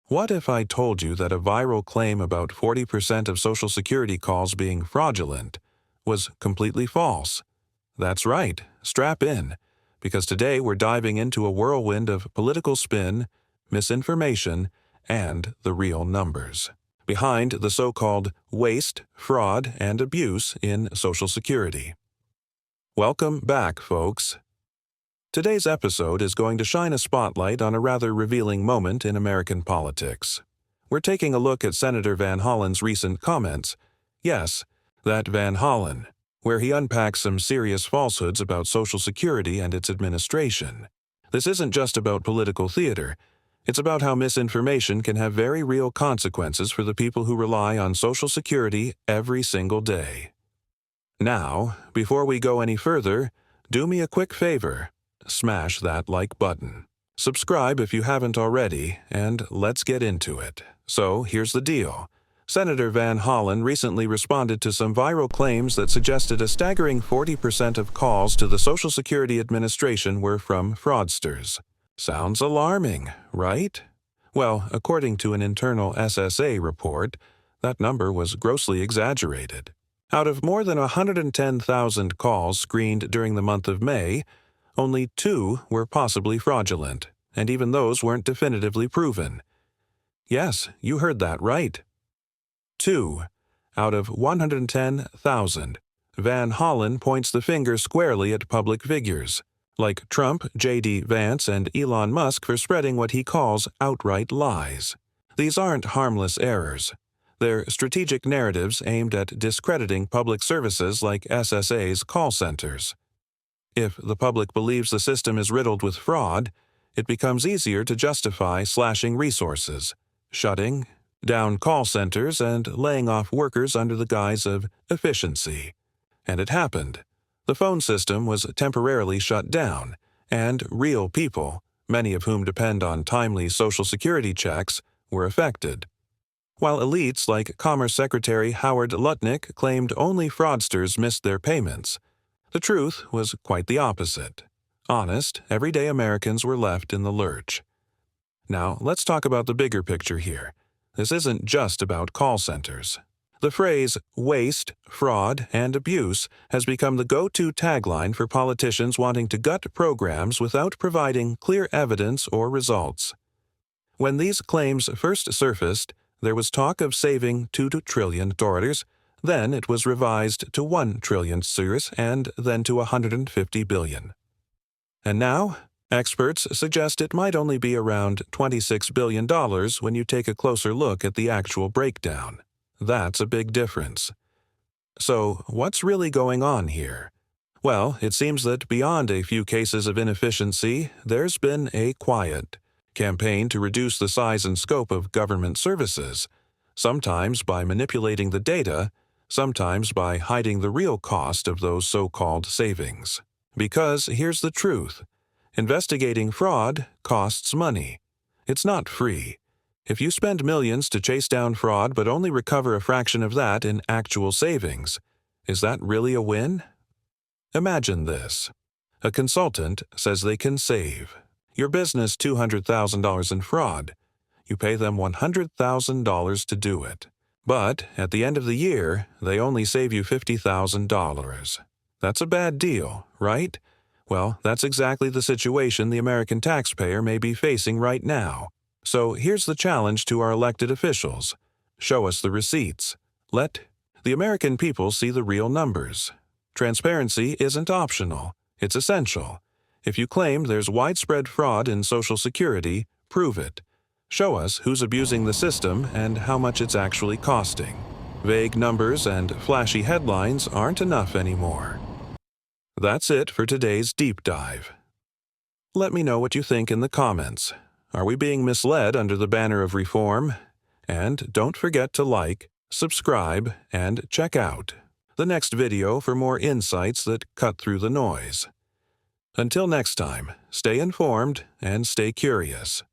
What if I told you that a viral claim about 40% of Social Security calls being fraudulent was completely false? That's right, strap in, because today we're diving into a whirlwind of political spin, misinformation, and the real numbers behind the so-called waste, fraud, and abuse in Social Security. Welcome back, folks. Today's episode is going to shine a spotlight on a rather revealing moment in American politics. We're taking a look at Senator Van Hollen's recent comments. Yes, that Van Hollen, where he unpacks some serious falsehoods about Social Security and its administration. This isn't just about political theater. It's about how misinformation can have very real consequences for the people who rely on Social Security every single day. Now, before we go any further, do me a quick favor. Smash that like button. Subscribe if you haven't already, and let's get into it. So, here's the deal. Senator Van Hollen recently responded to some viral claims that suggested a staggering 40% of calls to the Social Security Administration were from fraudsters. Sounds alarming, right? Well, according to an internal SSA report, that number was grossly exaggerated. Out of more than 110,000 calls screened during the month of May, only 2 were possibly fraudulent, and even those weren't definitively proven. Yes, you heard that right. 2 out of 110,000. Van Hollen points the finger squarely at public figures, like Trump, J.D. Vance, and Elon Musk for spreading what he calls outright lies. These aren't harmless errors. They're strategic narratives aimed at discrediting public services like SSA's call centers. If the public believes the system is riddled with fraud, it becomes easier to justify slashing resources, shutting down call centers, and laying off workers under the guise of efficiency. And it happened. The phone system was temporarily shut down, and real people, many of whom depend on timely Social Security checks, were affected. While elites like Commerce Secretary Howard Lutnick claimed only fraudsters missed their payments, the truth was quite the opposite. Honest, everyday Americans were left in the lurch. Now, let's talk about the bigger picture here. This isn't just about call centers. The phrase waste, fraud, and abuse has become the go-to tagline for politicians wanting to gut programs without providing clear evidence or results. When these claims first surfaced, there was talk of saving $2 trillion. Then it was revised to $1 trillion, and then to $150 billion. And now, experts suggest it might only be around $26 billion when you take a closer look at the actual breakdown. That's a big difference. So, what's really going on here? Well, it seems that beyond a few cases of inefficiency, there's been a quiet campaign to reduce the size and scope of government services, sometimes by manipulating the data, sometimes by hiding the real cost of those so-called savings. Because here's the truth. Investigating fraud costs money. It's not free. If you spend millions to chase down fraud but only recover a fraction of that in actual savings, is that really a win? Imagine this. A consultant says they can save your business $200,000 in fraud. You pay them $100,000 to do it. But at the end of the year, they only save you $50,000. That's a bad deal, right? Well, that's exactly the situation the American taxpayer may be facing right now. So here's the challenge to our elected officials. Show us the receipts. Let the American people see the real numbers. Transparency isn't optional. It's essential. If you claim there's widespread fraud in Social Security, prove it. Show us who's abusing the system and how much it's actually costing. Vague numbers and flashy headlines aren't enough anymore. That's it for today's deep dive. Let me know what you think in the comments. Are we being misled under the banner of reform? And don't forget to like, subscribe, and check out the next video for more insights that cut through the noise. Until next time, stay informed and stay curious.